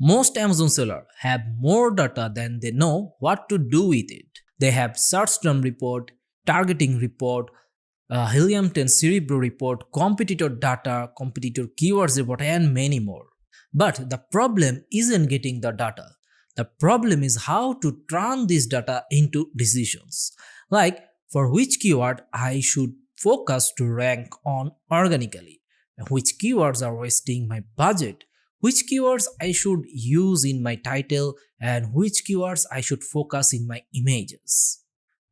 Most Amazon sellers have more data than they know what to do with it. They have search term report, targeting report, Helium 10 Cerebro report, competitor data, competitor keywords report, and many more. But the problem isn't getting the data. The problem is how to turn this data into decisions. Like for which keyword I should focus to rank on organically, which keywords are wasting my budget, which keywords I should use in my title, and which keywords I should focus in my images.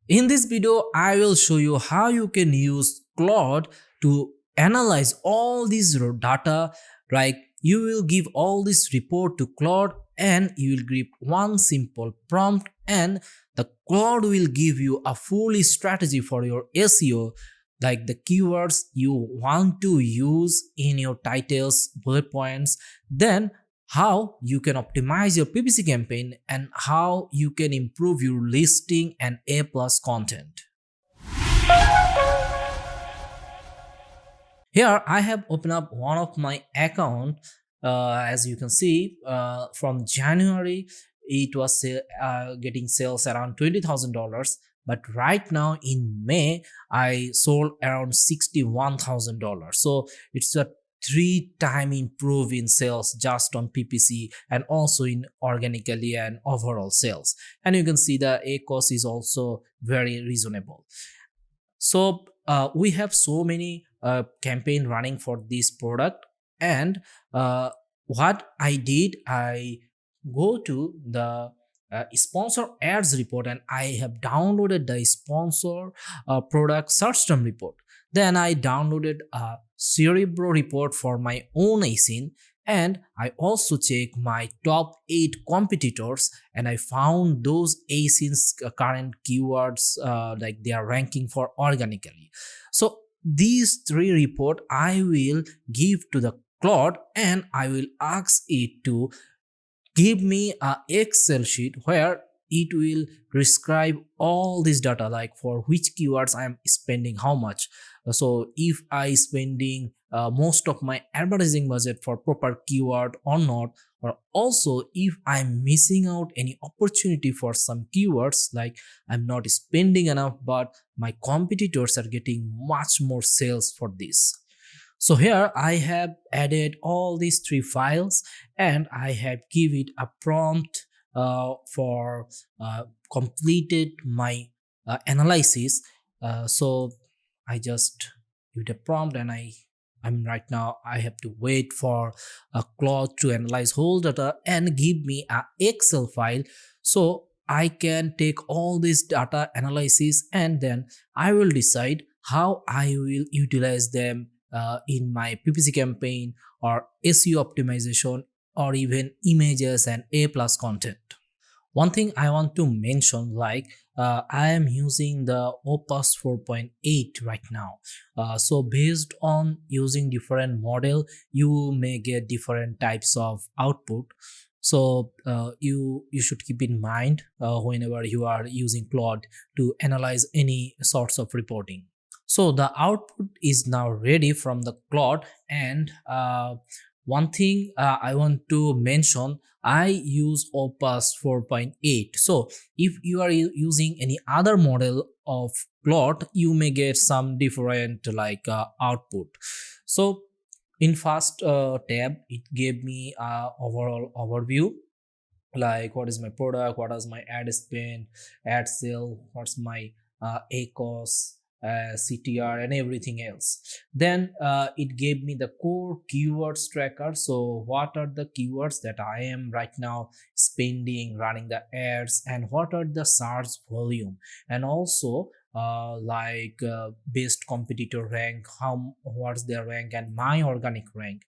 In this video, I will show you how you can use Claude to analyze all this data. Like you will give all this report to Claude and you will give one simple prompt and the Claude will give you a full strategy for your SEO, like the keywords you want to use in your titles, bullet points, then how you can optimize your PPC campaign and how you can improve your listing and A+ content. Here I have opened up one of my account. As you can see, from January it was getting sales around $20,000, but right now in May I sold around $61,000. So it's a 3-time improve in sales just on PPC and also in organically and overall sales. And you can see the A cost is also very reasonable. So we have so many campaign running for this product, and what I did, I go to the sponsor ads report and I have downloaded the sponsor product search term report. Then I downloaded a Cerebro report for my own ASIN, and I also check my top 8 competitors and I found those ASINs current keywords, like they are ranking for organically. So these 3 report I will give to the Claude and I will ask it to give me a Excel sheet where it will describe all this data, like for which keywords I am spending how much. So if I spending most of my advertising budget for proper keyword or not, or also if I'm missing out any opportunity for some keywords, like I'm not spending enough but my competitors are getting much more sales for this. So here I have added all these 3 files and I have give it a prompt for completed my analysis. So I just give it a prompt and I'm right now I have to wait for a Claude to analyze whole data and give me a Excel file, so I can take all this data analysis and then I will decide how I will utilize them in my PPC campaign or SEO optimization or even images and A+ content. One thing I want to mention, like I am using the Opus 4.8 right now. So based on using different model, you may get different types of output. So you should keep in mind whenever you are using Claude to analyze any sorts of reporting. So the output is now ready from the Claude, and one thing I want to mention, I use Opus 4.8. So if you are using any other model of Claude, you may get some different like output. So in first tab, it gave me a overall overview, like what is my product, what is my ad spend, ad sale, what's my ACOS, CTR and everything else. Then it gave me the core keywords tracker. So what are the keywords that I am right now spending running the ads, and what are the search volume, and also best competitor rank, what's their rank and my organic rank.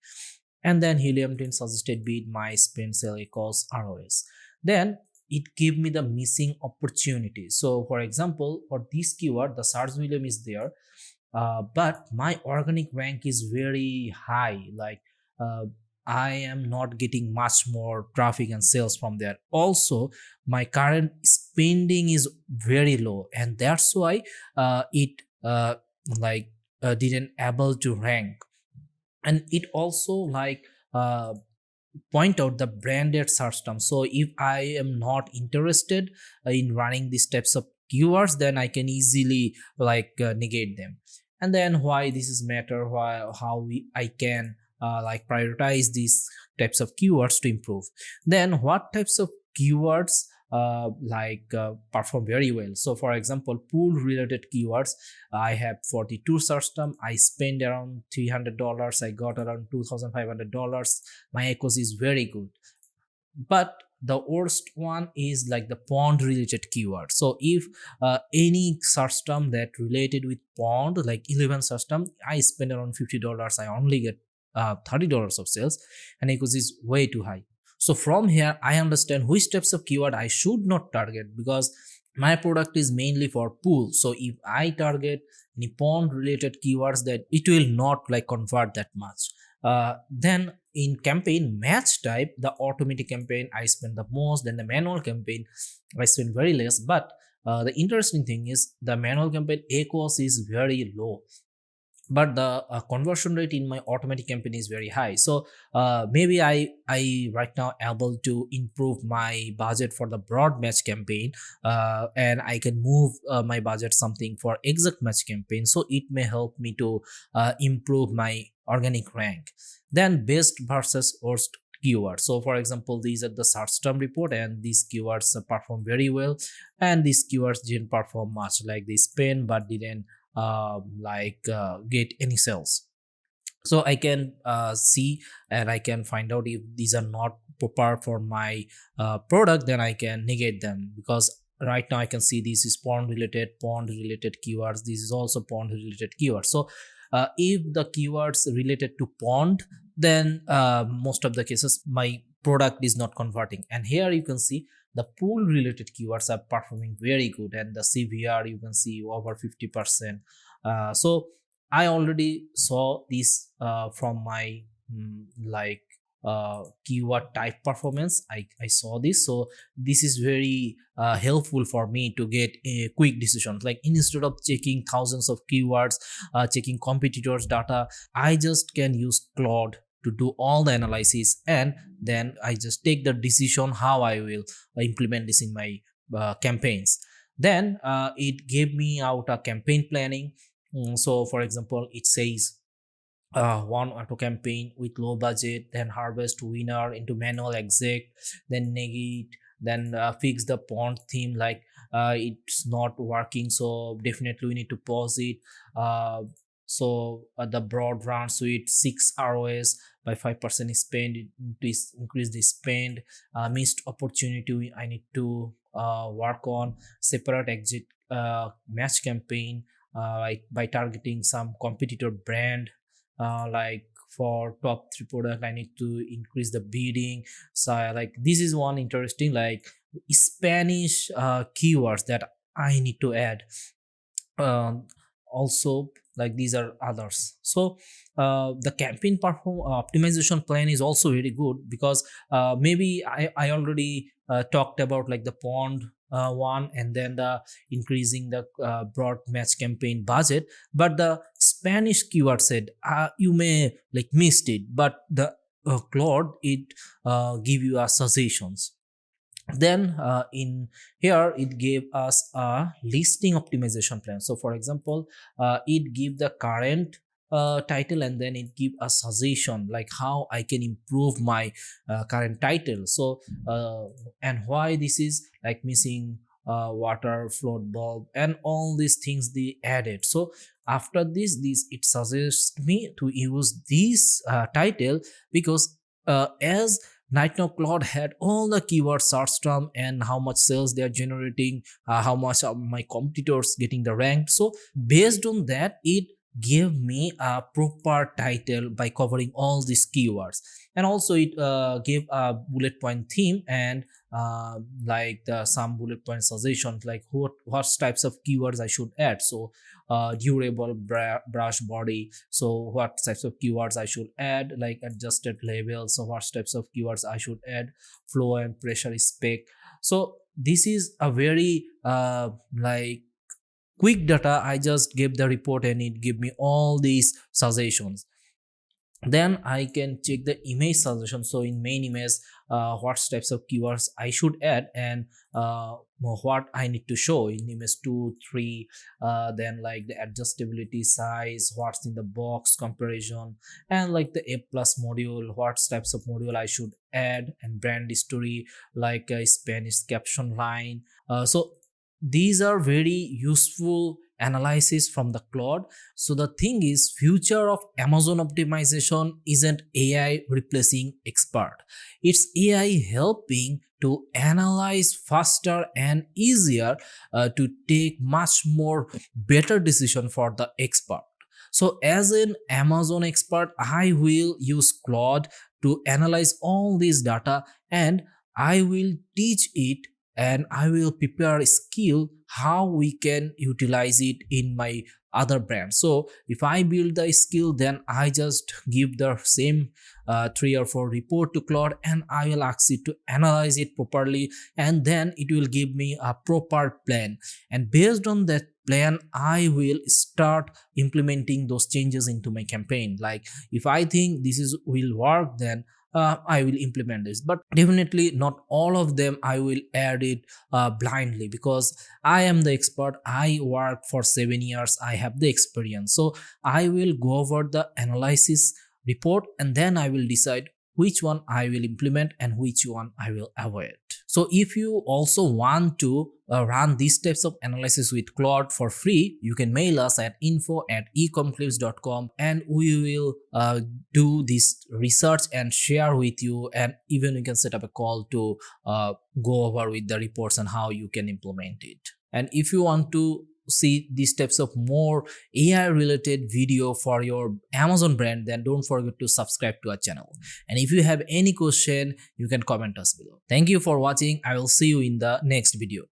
And then Helium 10 suggested bid, my spend, sell, equals ROS. Then it gave me the missing opportunity. So for example, for this keyword the search volume is there, but my organic rank is very high, like I am not getting much more traffic and sales from there. Also my current spending is very low, and that's why it didn't able to rank. And it also point out the branded search term. So if I am not interested in running these types of keywords, then I can easily negate them. And then why this is matter, why how I can prioritize these types of keywords to improve. Then what types of keywords perform very well. So for example, pool related keywords, I have 42 search term, I spend around $300, I got around $2,500. My echoes is very good. But the worst one is like the pond related keyword. So if any search term that related with pond, like 11 search term, I spend around $50, I only get $30 of sales, and echoes is way too high. So from here I understand which types of keyword I should not target, because my product is mainly for pool. So if I target any pond related keywords, that it will not like convert that much. Then in campaign match type, the automatic campaign I spend the most, then the manual campaign I spend very less. But the interesting thing is the manual campaign echoes is very low, but the conversion rate in my automatic campaign is very high. So maybe I right now able to improve my budget for the broad match campaign, and I can move my budget something for exact match campaign, so it may help me to improve my organic rank. Then best versus worst keywords. So for example, these are the search term report, and these keywords perform very well, and these keywords didn't perform much, like they spend but didn't get any sales. So I can see and I can find out if these are not proper for my product, then I can negate them. Because right now I can see this is pond related keywords, this is also pond related keywords. So if the keywords related to pond, then most of the cases my product is not converting. And here you can see the pool related keywords are performing very good, and the CVR you can see over 50%. So I already saw this from my keyword type performance. I saw this, so this is very helpful for me to get a quick decision. Like instead of checking thousands of keywords, checking competitors data, I just can use Claude to do all the analysis, and then I just take the decision how I will implement this in my campaigns. Then it gave me out a campaign planning. So for example, it says one auto campaign with low budget, then harvest winner into manual exec, then negate, then fix the pond theme, like it's not working, so definitely we need to pause it. The broad run suite 6 ROS by 5% spend, increase the spend. Missed opportunity I need to work on. Separate exit match campaign, like by targeting some competitor brand, like for top 3 product I need to increase the bidding. So like this is one interesting, like Spanish keywords that I need to add. um, Also, like these are others. So the campaign perform optimization plan is also very good, because maybe I already talked about like the pond one, and then the increasing the broad match campaign budget. But the Spanish keyword said you may like missed it, but the Claude it give you a suggestions. Then in here it gave us a listing optimization plan. So for example, it give the current title, and then it give a suggestion like how I can improve my current title. So and why this is like missing water float bulb and all these things they added. So after this it suggests me to use this title, because as right now Claude had all the keyword search term and how much sales they are generating, how much are my competitors getting the rank. So based on that, it gave me a proper title by covering all these keywords. And also it gave a bullet point theme, and some bullet point suggestions, like what types of keywords I should add. So durable brush body, so what types of keywords I should add, like adjusted level, so what types of keywords I should add, flow and pressure spec. So this is a very quick data. I just gave the report and it gave me all these suggestions. Then I can check the image suggestion. So in main image, what types of keywords I should add, and what I need to show in image 2 3. Then like the adjustability, size, what's in the box, comparison, and like the a plus module, what types of module I should add, and brand story, like a Spanish caption line. So these are very useful analysis from the Claude. So the thing is, future of Amazon optimization isn't AI replacing expert. It's AI helping to analyze faster and easier, to take much more better decision for the expert. So as an Amazon expert, I will use Claude to analyze all this data, and I will teach it, and I will prepare a skill how we can utilize it in my other brands. So if I build the skill, then I just give the same 3 or 4 report to Claude, and I will ask it to analyze it properly, and then it will give me a proper plan, and based on that plan I will start implementing those changes into my campaign. Like if I think this is will work, then I will implement this, but definitely not all of them I will add it blindly, because I am the expert. I work for 7 years, I have the experience. So I will go over the analysis report, and then I will decide which one I will implement and which one I will avoid. So if you also want to run these types of analysis with Claude for free, you can mail us at info@ecomclips.com, and we will do this research and share with you, and even you can set up a call to go over with the reports and how you can implement it. And if you want to see these types of more AI related video for your Amazon brand, then don't forget to subscribe to our channel. And if you have any question, you can comment us below. Thank you for watching. I will see you in the next video.